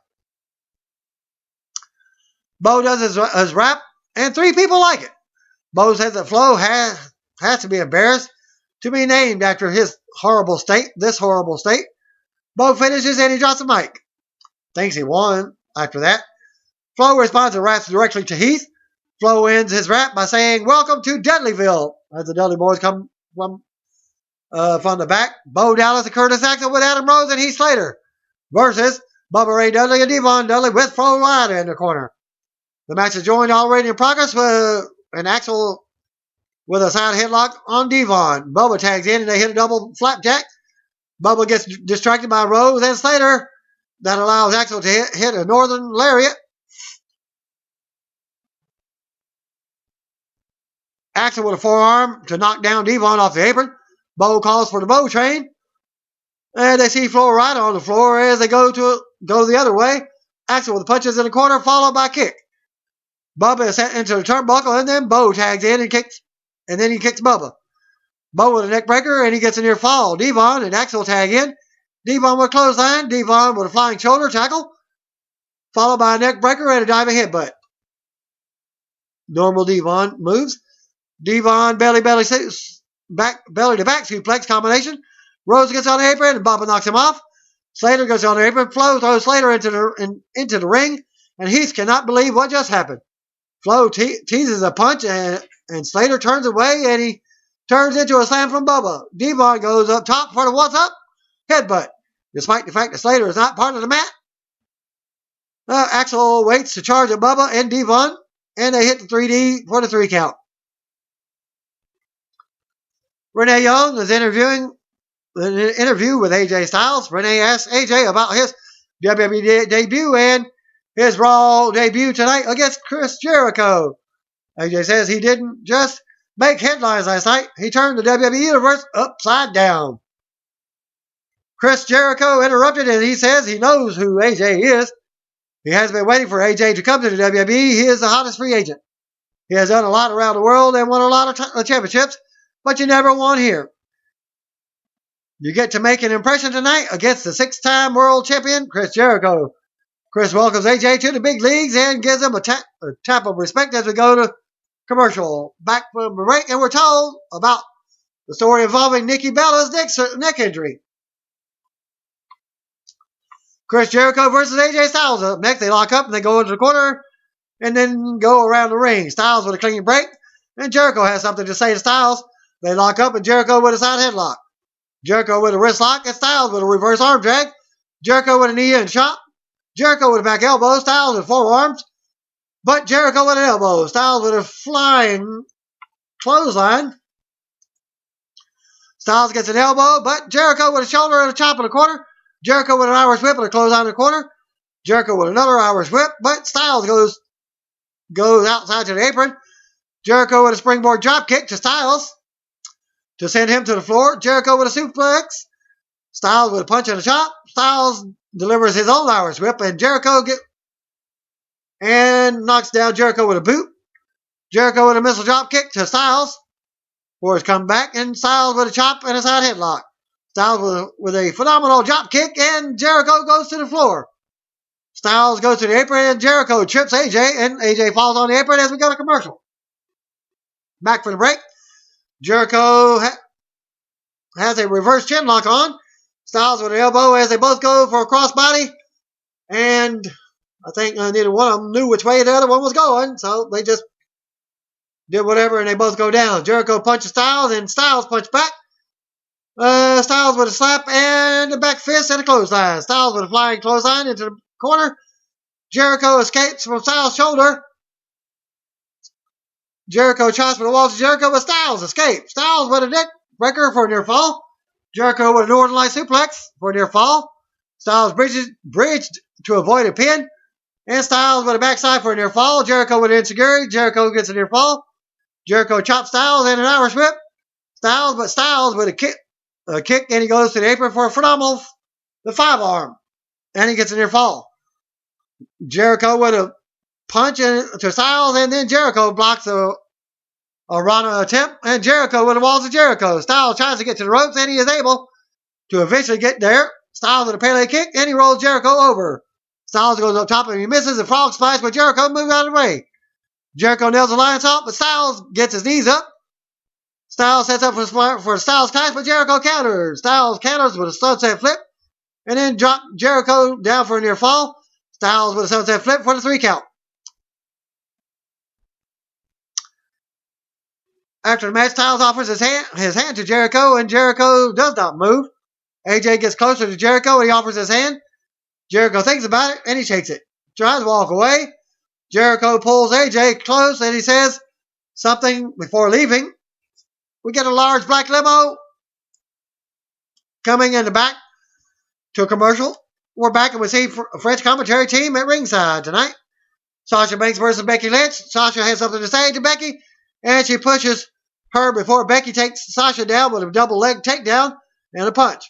Bo does his rap, and 3 people like it. Bo says that Flo has to be embarrassed to be named after this horrible state. Bo finishes and he drops the mic. Thinks he won after that. Flo responds and raps directly to Heath. Flo ends his rap by saying, welcome to Dudleyville, as the Dudley boys come from the back. Bo Dallas and Curtis Axel with Adam Rose and Heath Slater versus Bubba Ray Dudley and Devon Dudley with Flo Rida in the corner. The match is joined already in progress with an Axel with a side headlock on Devon. Bubba tags in and they hit a double flapjack. Bubba gets distracted by Rose and Slater. That allows Axel to hit a northern lariat. Axel with a forearm to knock down Devon off the apron. Bo calls for the Bo train. And they see Flo Rida on the floor as they go the other way. Axel with punches in the corner followed by a kick. Bubba is sent into the turnbuckle and then Bo tags in and kicks. And then he kicks Bubba. Bo with a neck breaker and he gets a near fall. Devon and Axel tag in. Devon with a clothesline. Devon with a flying shoulder tackle. Followed by a neck breaker and a diving headbutt. Normal Devon moves. Devon belly to back suplex combination. Rose gets on the apron and Bubba knocks him off. Slater goes on the apron. Flo throws Slater into the ring. And Heath cannot believe what just happened. Flo teases a punch and Slater turns away and he turns into a slam from Bubba. Devon goes up top for the what's up headbutt. Despite the fact that Slater is not part of the mat, Axel waits to charge at Bubba and Devon, and they hit the 3D for the 3 count. Renee Young is interviewing an interview with AJ Styles. Renee asks AJ about his WWE debut and his Raw debut tonight against Chris Jericho. AJ says he didn't just make headlines last night. He turned the WWE Universe upside down. Chris Jericho interrupted and he says he knows who AJ is. He has been waiting for AJ to come to the WWE. He is the hottest free agent. He has done a lot around the world and won a lot of championships, but you never won here. You get to make an impression tonight against the 6-time world champion, Chris Jericho. Chris welcomes AJ to the big leagues and gives him a tap of respect as we go to commercial. Back from the break, and we're told about the story involving Nikki Bella's neck injury. Chris Jericho versus AJ Styles. Up next, they lock up and they go into the corner and then go around the ring. Styles with a clean break, and Jericho has something to say to Styles. They lock up and Jericho with a side headlock. Jericho with a wrist lock and Styles with a reverse arm drag. Jericho with a knee and chop. Jericho with a back elbow. Styles with forearms. But Jericho with an elbow. Styles with a flying clothesline. Styles gets an elbow, but Jericho with a shoulder and a chop in the corner. Jericho with an Irish whip and a clothesline in the corner. Jericho with another Irish whip, but Styles goes outside to the apron. Jericho with a springboard drop kick to Styles to send him to the floor. Jericho with a suplex. Styles with a punch and a chop. Styles delivers his own Irish whip, and Jericho knocks down Jericho with a boot. Jericho with a missile drop kick to Styles for his comeback, and Styles with a chop and a side headlock. Styles with a phenomenal drop kick, and Jericho goes to the floor. Styles goes to the apron, and Jericho trips AJ, and AJ falls on the apron as we go to commercial. Back from the break. Jericho has a reverse chin lock on. Styles with an elbow as they both go for a crossbody. And I think neither one of them knew which way the other one was going, so they just did whatever, and they both go down. Jericho punches Styles, and Styles punches back. Styles with a slap and a back fist and a clothesline. Styles with a flying clothesline into the corner. Jericho escapes from Styles' shoulder. Jericho chops with a wall to Jericho, but Styles escapes. Styles with a neck breaker for a near fall. Jericho with a Northern Light suplex for a near fall. Styles bridged to avoid a pin. And Styles with a backside for a near fall. Jericho with an enziguri. Jericho gets a near fall. Jericho chops Styles and an Irish whip. Styles with a kick, and he goes to the apron for a phenomenal the 5-arm. And he gets a near fall. Jericho with a punch to Styles, and then Jericho blocks a Rana attempt, and Jericho with the walls of Jericho. Styles tries to get to the ropes, and he is able to eventually get there. Styles with a Pele kick, and he rolls Jericho over. Styles goes up top, and he misses a frog splash, but Jericho moves out of the way. Jericho nails the lion top, but Styles gets his knees up. Styles sets up for Styles clash, but Jericho counters. Styles counters with a sunset flip, and then drop Jericho down for a near fall. Styles with a sunset flip for the 3 count. After the match, Styles offers his hand to Jericho, and Jericho does not move. AJ gets closer to Jericho, and he offers his hand. Jericho thinks about it, and he shakes it. Tries to walk away. Jericho pulls AJ close, and he says something before leaving. We get a large black limo coming in the back to a commercial. We're back, and we see a French commentary team at ringside tonight. Sasha Banks versus Becky Lynch. Sasha has something to say to Becky, and she pushes her before Becky takes Sasha down with a double leg takedown and a punch.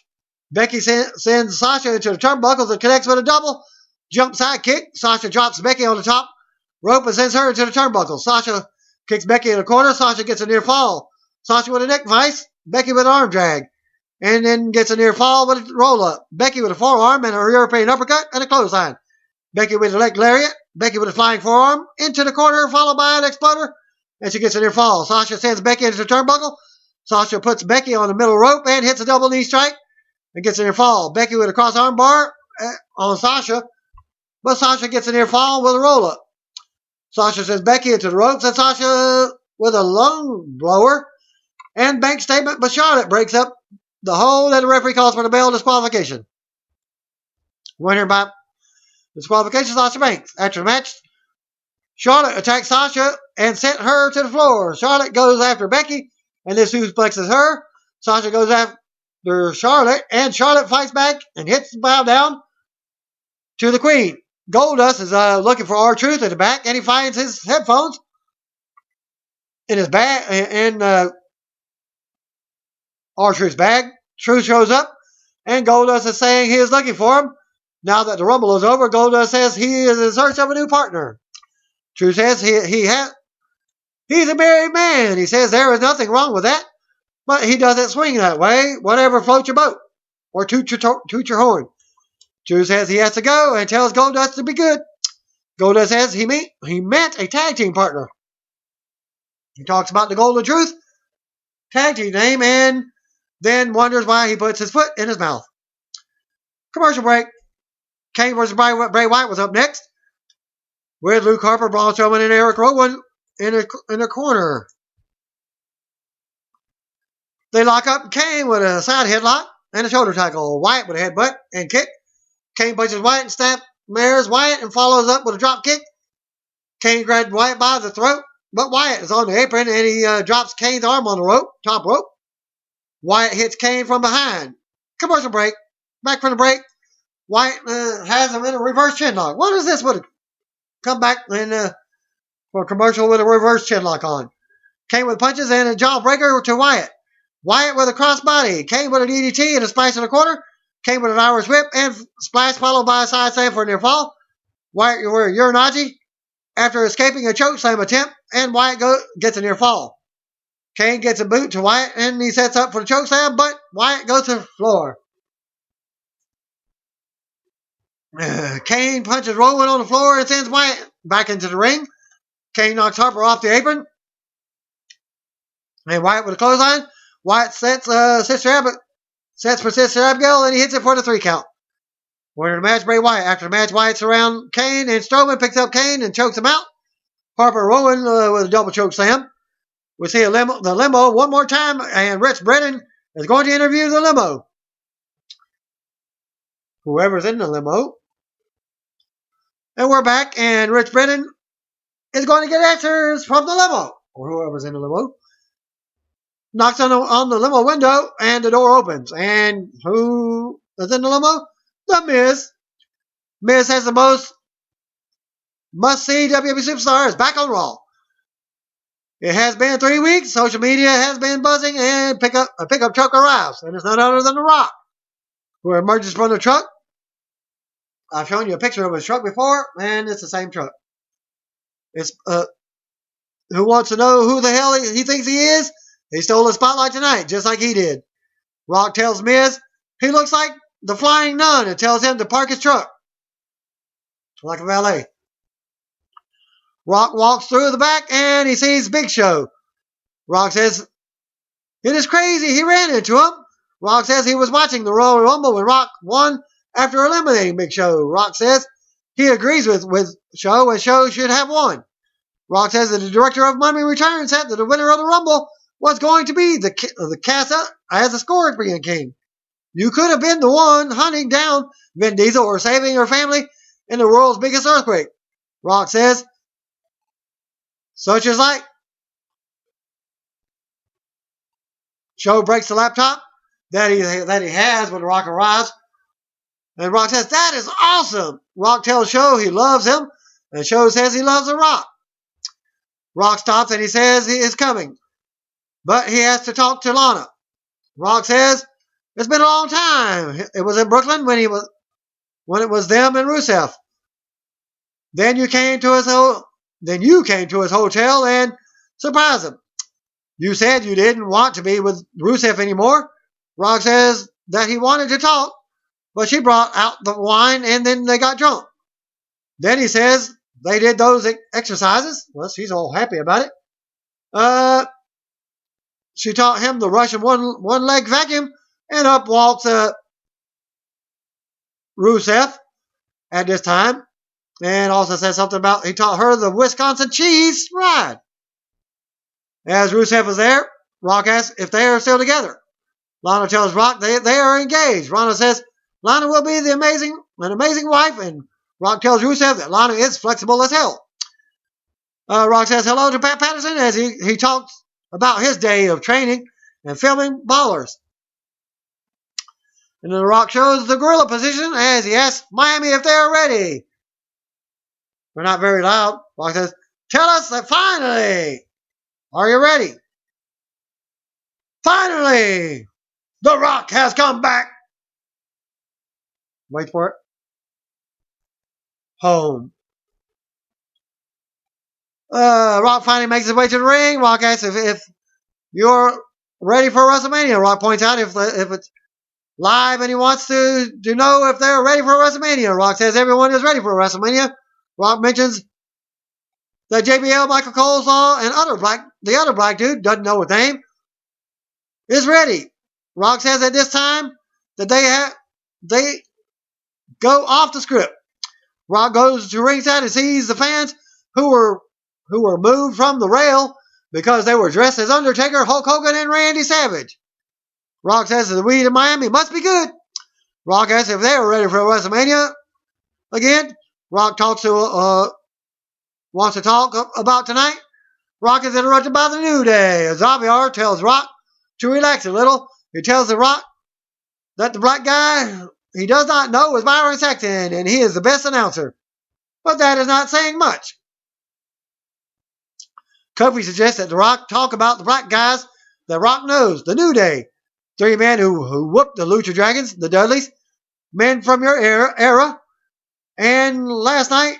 Becky sends Sasha into the turnbuckles and connects with a double jump side kick. Sasha drops Becky on the top rope and sends her into the turnbuckles. Sasha kicks Becky in the corner. Sasha gets a near fall. Sasha with a neck vice. Becky with an arm drag. And then gets a near fall with a roll up. Becky with a forearm and a European uppercut and a clothesline. Becky with a leg lariat. Becky with a flying forearm into the corner, followed by an exploder. And she gets a near fall. Sasha sends Becky into the turnbuckle. Sasha puts Becky on the middle rope and hits a double knee strike and gets a near fall. Becky with a cross arm bar on Sasha, but Sasha gets a near fall with a roll up. Sasha sends Becky into the ropes, and Sasha with a lung blower and bank statement, but Charlotte breaks up the hold, and the referee calls for the bell disqualification. Winner by disqualification, Sasha Banks. After the match, Charlotte attacks Sasha and sent her to the floor. Charlotte goes after Becky, and this suplexes her. Sasha goes after Charlotte, and Charlotte fights back and hits the bow down to the Queen. Goldust is looking for R-Truth in the back, and he finds his headphones in his bag, in R-Truth's bag. Truth shows up, and Goldust is saying he is looking for him. Now that the Rumble is over, Goldust says he is in search of a new partner. Truth says he's a married man. He says there is nothing wrong with that, but he doesn't swing that way. Whatever floats your boat, or toot your horn. Truth says he has to go and tells Goldust to be good. Goldust says he meant a tag team partner. He talks about the Golden Truth tag team name and then wonders why he puts his foot in his mouth. Commercial break. Kane versus Bray Wyatt was up next, with Luke Harper, Braun Strowman, and Eric Rowan in the corner. They lock up Kane with a side headlock and a shoulder tackle. Wyatt with a headbutt and kick. Kane punches Wyatt and snaps Wyatt and follows up with a drop kick. Kane grabs Wyatt by the throat, but Wyatt is on the apron, and he drops Kane's arm on the top rope. Wyatt hits Kane from behind. Commercial break. Back from the break. Wyatt has him in a reverse chinlock. What is this? Would come back for a commercial with a reverse chinlock on. Kane with punches and a jawbreaker to Wyatt. Wyatt with a crossbody. Kane with an DDT and a splash in the corner. Kane with an Irish whip and splash followed by a side slam for a near fall. Wyatt with a Uranagi after escaping a choke slam attempt, and Wyatt gets a near fall. Kane gets a boot to Wyatt, and he sets up for the choke slam, but Wyatt goes to the floor. Kane punches Rowan on the floor and sends Wyatt back into the ring. Kane knocks Harper off the apron. And Wyatt with a clothesline. Wyatt sets for Sister Abigail, and he hits it for the 3 count. Winner of the match, Bray Wyatt. After the match, Wyatt's around Kane, and Strowman picks up Kane and chokes him out. Harper Rowan with a double choke slam. We see the limo one more time, and Rich Brennan is going to interview the limo. Whoever's in the limo. And we're back, and Rich Brennan is going to get answers from the limo, or whoever's in the limo. Knocks on the limo window, and the door opens. And who is in the limo? The Miz. Miz has the most must-see WWE superstar is back on Raw. It has been 3 weeks. Social media has been buzzing, and a pickup truck arrives, and it's none other than The Rock, who emerges from the truck. I've shown you a picture of his truck before, and it's the same truck. It's who wants to know who the hell he thinks he is? He stole the spotlight tonight, just like he did. Rock tells Miz he looks like the Flying Nun and tells him to park his truck like a valet. Rock walks through the back and he sees Big Show. Rock says, "It is crazy he ran into him." Rock says he was watching the Royal Rumble when Rock won after eliminating Big Show. Rock says he agrees with Show and Show should have won. Rock says that the director of Money Returns said that the winner of the Rumble was going to be the cast as a Scorpion King. You could have been the one hunting down Vin Diesel or saving her family in the world's biggest earthquake. Rock says, such as like. Show breaks the laptop that he has when Rock arrives. And Rock says, "That is awesome." Rock tells Show he loves him, and Show says he loves The Rock. Rock stops and he says he is coming, but he has to talk to Lana. Rock says, "It's been a long time. It was in Brooklyn when it was them and Rusev. Then you came to his hotel and surprised him. You said you didn't want to be with Rusev anymore." Rock says that he wanted to talk, but she brought out the wine and then they got drunk. Then he says they did those exercises. Well, she's all happy about it. She taught him the Russian one-leg vacuum, and up walks Rusev at this time. And also says something about he taught her the Wisconsin cheese ride. As Rusev is there, Rock asks if they are still together. Lana tells Rock they are engaged. Lana says Lana will be an amazing wife, and Rock tells Rusev that Lana is flexible as hell. Rock says hello to Pat Patterson as he talks about his day of training and filming Ballers. And then Rock shows the gorilla position as he asks Miami if they are ready. They're not very loud. Rock says, "Tell us that finally. Are you ready?" Finally, The Rock has come back. Wait for it. Home. Rock finally makes his way to the ring. Rock asks if you're ready for WrestleMania. Rock points out if it's live and he wants to know if they're ready for WrestleMania. Rock says everyone is ready for WrestleMania. Rock mentions that JBL, Michael Coleslaw, and the other black dude, doesn't know his name, is ready. Rock says at this time that they go off the script. Rock goes to ringside and sees the fans who were moved from the rail because they were dressed as Undertaker, Hulk Hogan, and Randy Savage. Rock says that the weed in Miami must be good. Rock asks if they are ready for WrestleMania again. Rock wants to talk about tonight. Rock is interrupted by the New Day. Xaviar tells Rock to relax a little. He tells The Rock that the black guy he does not know is Byron Saxton, and he is the best announcer. But that is not saying much. Kofi suggests that The Rock talk about the black guys that Rock knows, the New Day. 3 men who whooped the Lucha Dragons, the Dudleys, men from your era, and last night,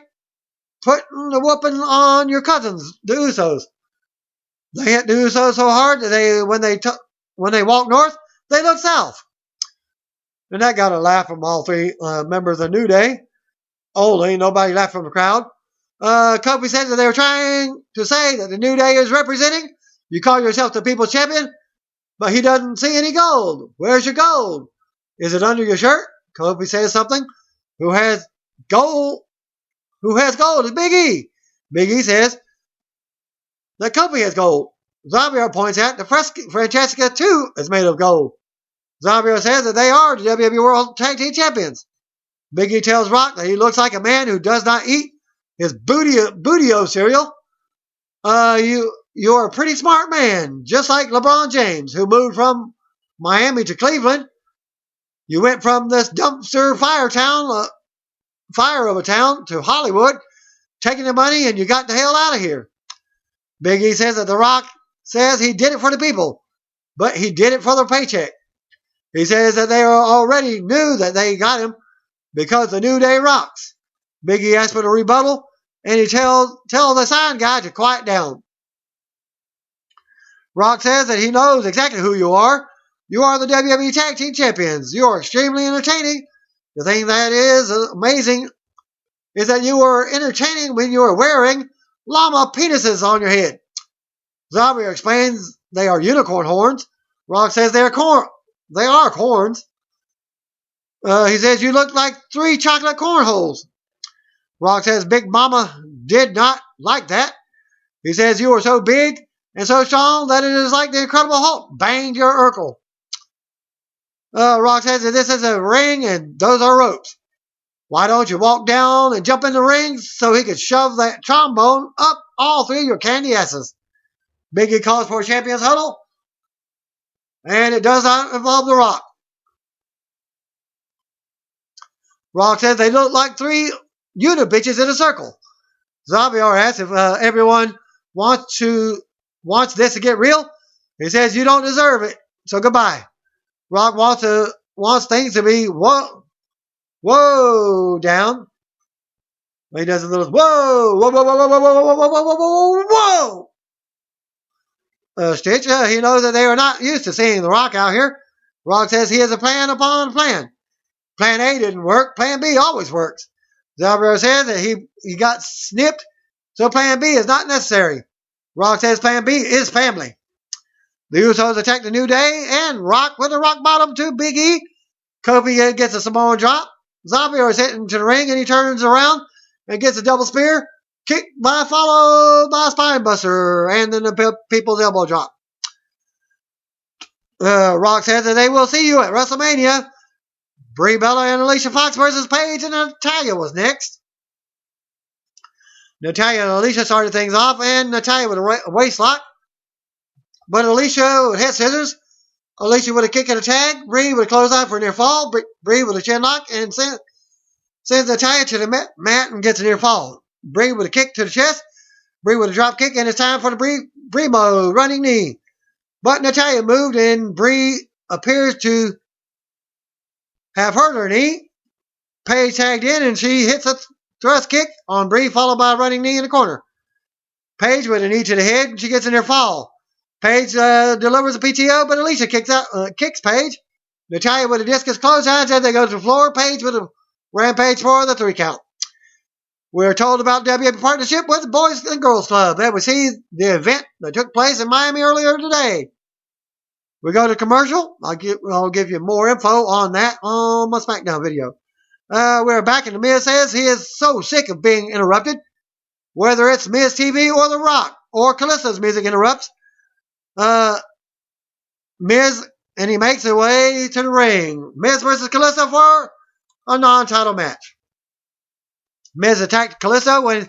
putting the whooping on your cousins, the Usos. They hit the Usos so hard that when they walk north, they look south. And that got a laugh from all 3 members of the New Day. Only nobody laughed from the crowd. Kofi said that they were trying to say that the New Day is representing. You call yourself the People's Champion. but he doesn't see any gold. Where's your gold? Is it under your shirt? Kofi says something. Who has gold? Who has gold? It's Big E. Big E says that Kofi has gold. Xaviar points out that Francesca too is made of gold. Xaviar says that they are the WWE World Tag Team Champions. Big E tells Rock that he looks like a man who does not eat his Bootio cereal. You're a pretty smart man, just like LeBron James, who moved from Miami to Cleveland. You went from this dumpster fire of a town to Hollywood, taking the money, and you got the hell out of here. Big E says that The Rock says he did it for the people, but he did it for the paycheck. He says that they already knew that they got him because the New Day rocks. Big E asks for the rebuttal, and he tells the sign guy to quiet down. Rock says that he knows exactly who you are. You are the WWE Tag Team Champions. You are extremely entertaining. The thing that is amazing is that you were entertaining when you were wearing llama penises on your head. Xaviar explains they are unicorn horns. Rock says they are corns. He says you look like 3 chocolate cornholes. Rock says Big Mama did not like that. He says you are so big and so strong that it is like the Incredible Hulk banged your Urkel. Rock says that this is a ring and those are ropes. Why don't you walk down and jump in the ring so he could shove that trombone up all 3 of your candy asses? Big E calls for a champion's huddle, and it does not involve The Rock. Rock says they look like 3 unit bitches in a circle. Xaviar asks if everyone wants this to get real. He says you don't deserve it, so goodbye. Rock wants things to be whoa down. He does a little whoa stitch. He knows that they are not used to seeing The Rock out here. Rock says he has a plan upon plan. Plan A didn't work. Plan B always works. Xaviar says that he got snipped, so Plan B is not necessary. Rock says Plan B is family. The Usos attack the New Day and Rock with a rock bottom to Big E. Kofi gets a Samoan drop. Xaviar is hitting to the ring and he turns around and gets a double spear. Followed by a spine buster and then the people's elbow drop. Rock says that they will see you at WrestleMania. Brie Bella and Alicia Fox versus Paige and Natalya was next. Natalya and Alicia started things off, and Natalya with a waist lock. But Alicia with head scissors. Alicia with a kick and a tag. Brie with a clothesline for a near fall. Brie with a chin lock and sends Natalya to the mat and gets a near fall. Brie with a kick to the chest. Brie with a drop kick, and it's time for the Brie mode running knee. But Natalya moved, and Brie appears to have hurt her knee. Paige tagged in, and she hits a thrust kick on Brie, followed by a running knee in the corner. Paige with a knee to the head, and she gets a near fall. Paige delivers a PTO, but Alicia kicks Paige. Natalya with a discus clothesline as they go to the floor. Paige with a rampage for the 3 count. We're told about WWE partnership with the Boys and Girls Club. There we see the event that took place in Miami earlier today. We go to commercial. I'll give you more info on that on my SmackDown video. We're back, and The Miz says he is so sick of being interrupted. Whether it's Miz TV or The Rock or Kalissa's music interrupts. Miz, and he makes his way to the ring. Miz versus Kalissa for a non-title match. Miz attacked Kalissa when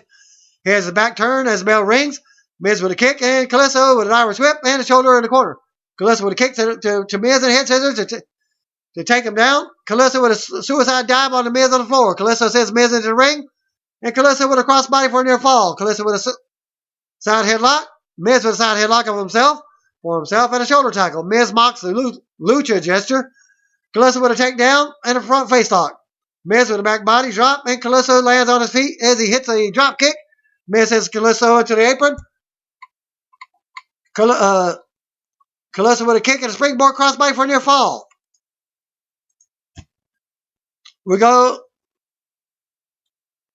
he has his back turned as the bell rings. Miz with a kick, and Kalissa with an Irish whip and a shoulder in the corner. Kalissa with a kick to Miz and head scissors to take him down. Kalissa with a suicide dive on the Miz on the floor. Kalissa sends Miz into the ring, and Kalissa with a crossbody for a near fall. Kalissa with a side headlock. Miz with a side headlock of himself and a shoulder tackle. Miz mocks the lucha gesture. Kalissa with a takedown and a front face lock. Miz with a back body drop, and Kalissa lands on his feet as he hits a drop kick. Miz hits Kalissa into the apron. Kalissa with a kick and a springboard crossbody for a near fall. Miz goes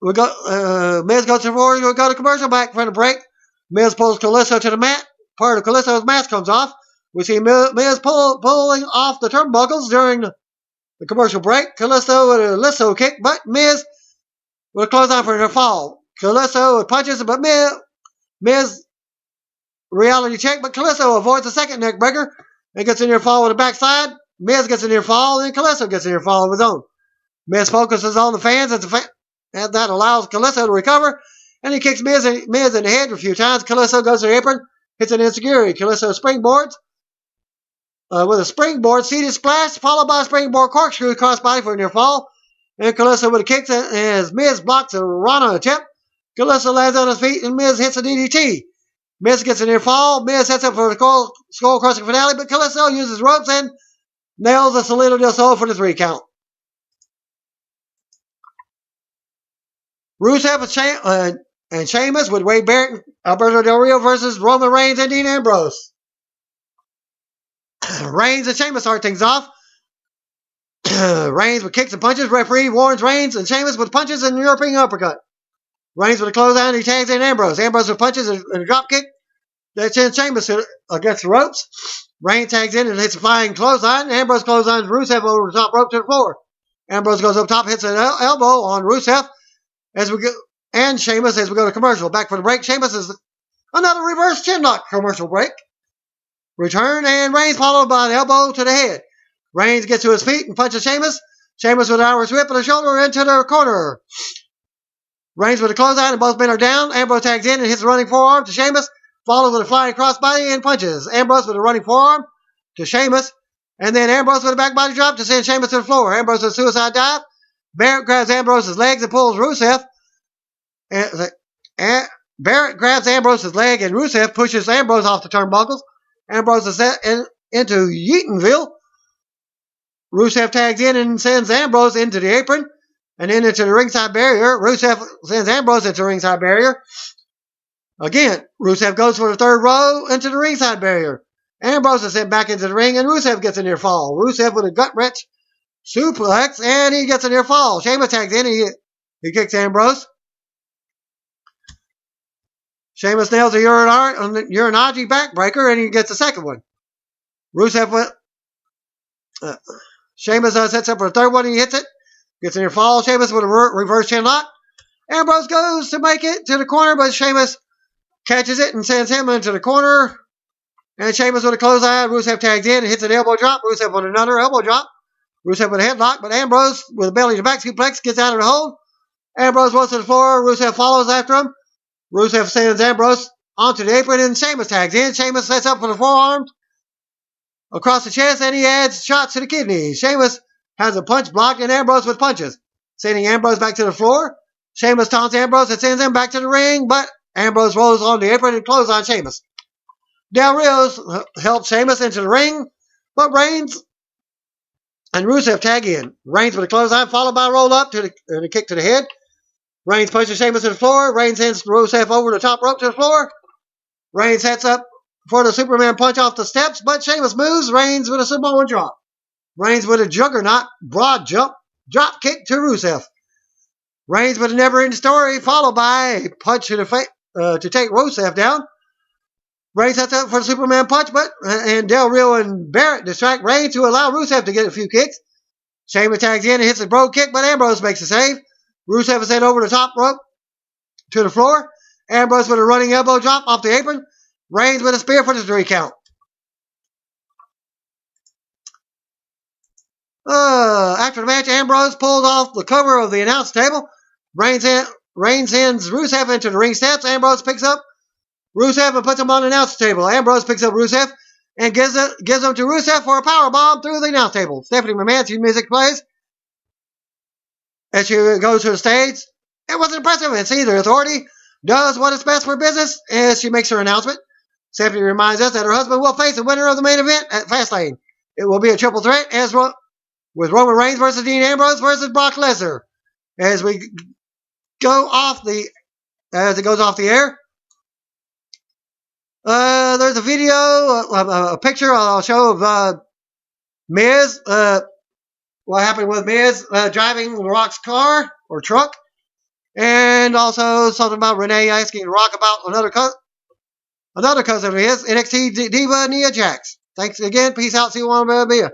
to the floor. We go to commercial back for the break. Miz pulls Kalissa to the mat. Part of Kalissa's mask comes off. We see Miz pulling off the turnbuckles during the commercial break. Kalisto with a Lisso kick, but Miz with a clothesline for her fall. Kalisto with punches, but Miz reality check, but Kalisto avoids the second neck breaker and gets a near fall with a backside. Miz gets a near fall, and Kalisto gets a near fall of his own. Miz focuses on the fans, and that allows Kalisto to recover, and he kicks Miz in the head a few times. Kalisto goes to the apron, hits an insecurity. Kalisto springboards with a springboard seated splash, followed by a springboard corkscrew crossbody for a near fall. And Kalisto with a kick as Miz blocks a Rana attempt. Kalisto lands on his feet, and Miz hits a DDT. Miz gets a near fall. Miz sets up for the skull-crushing finale, but Kalisto uses ropes and nails a Salida del Sol for the 3 count. Rusev and Sheamus with Wade Barrett, Alberto Del Rio versus Roman Reigns and Dean Ambrose. Reigns and Sheamus start things off. Reigns with kicks and punches. Referee warns Reigns and Sheamus with punches and European uppercut. Reigns with a clothesline. He tags in Ambrose. Ambrose with punches and a drop kick. That sends Sheamus against the ropes. Reigns tags in and hits a flying clothesline. Ambrose clotheslines Rusev over the top rope to the floor. Ambrose goes up top, hits an elbow on Rusev and Sheamus as we go to commercial. Back for the break. Sheamus is another reverse chinlock commercial break. Return and Reigns followed by an elbow to the head. Reigns gets to his feet and punches Sheamus. Sheamus with an Irish whip and a shoulder into the corner. Reigns with a clothesline and both men are down. Ambrose tags in and hits a running forearm to Sheamus, followed with a flying crossbody and punches. Ambrose with a running forearm to Sheamus, and then Ambrose with a back body drop to send Sheamus to the floor. Ambrose with a suicide dive. Barrett grabs Ambrose's legs and pulls Rusev. And Barrett grabs Ambrose's leg and Rusev pushes Ambrose off the turnbuckles. Ambrose is set into Yeatonville. Rusev tags in and sends Ambrose into the apron and then into the ringside barrier. Rusev sends Ambrose into the ringside barrier. Again, Rusev goes for the third row into the ringside barrier. Ambrose is sent back into the ring and Rusev gets a near fall. Rusev with a gut wrench suplex and he gets a near fall. Sheamus tags in and he kicks Ambrose. Sheamus nails a Uranagi backbreaker and he gets the second one. Sheamus sets up for the third one and he hits it. Gets a near fall. Sheamus with a reverse chin lock. Ambrose goes to make it to the corner, but Sheamus catches it and sends him into the corner. And Sheamus with a clothesline. Rusev tags in and hits an elbow drop. Rusev with another elbow drop. Rusev with a headlock, but Ambrose with a belly to back suplex gets out of the hold. Ambrose goes to the floor. Rusev follows after him. Rusev sends Ambrose onto the apron and Sheamus tags in. Sheamus sets up for the forearms across the chest and he adds shots to the kidneys. Sheamus has a punch blocked and Ambrose with punches, sending Ambrose back to the floor. Sheamus taunts Ambrose and sends him back to the ring, but Ambrose rolls on the apron and closes on Sheamus. Del Rio helps Sheamus into the ring, but Reigns and Rusev tag in. Reigns with a clothesline followed by a roll up and a kick to the head. Reigns pushes Sheamus to the floor. Reigns sends Rusev over the top rope to the floor. Reigns sets up for the Superman punch off the steps, but Sheamus moves. Reigns with a Samoan drop. Reigns with a juggernaut broad jump drop kick to Rusev. Reigns with a never-ending story, followed by a punch to the face to take Rusev down. Reigns sets up for the Superman punch, and Del Rio and Barrett distract Reigns to allow Rusev to get a few kicks. Sheamus tags in and hits a brogue kick, but Ambrose makes a save. Rusev is sent over the top rope to the floor. Ambrose with a running elbow drop off the apron. Reigns with a spear for the 3 count. After the match, Ambrose pulls off the cover of the announce table. Reigns sends Rusev into the ring steps. Ambrose picks up Rusev and puts him on the announce table. Ambrose picks up Rusev and gives him to Rusev for a powerbomb through the announce table. Stephanie McMahon's music plays as she goes to the stage. It was impressive, and see the Authority does what is best for business as she makes her announcement. Stephanie reminds us that her husband will face the winner of the main event at Fastlane. It will be a triple threat with Roman Reigns versus Dean Ambrose versus Brock Lesnar. As it goes off the air, there's a video, a picture I'll show of Miz. What happened with Miz driving The Rock's car or truck, and also something about Renee asking The Rock about another cousin of his, NXT diva Nia Jax. Thanks again. Peace out. See you on, baby.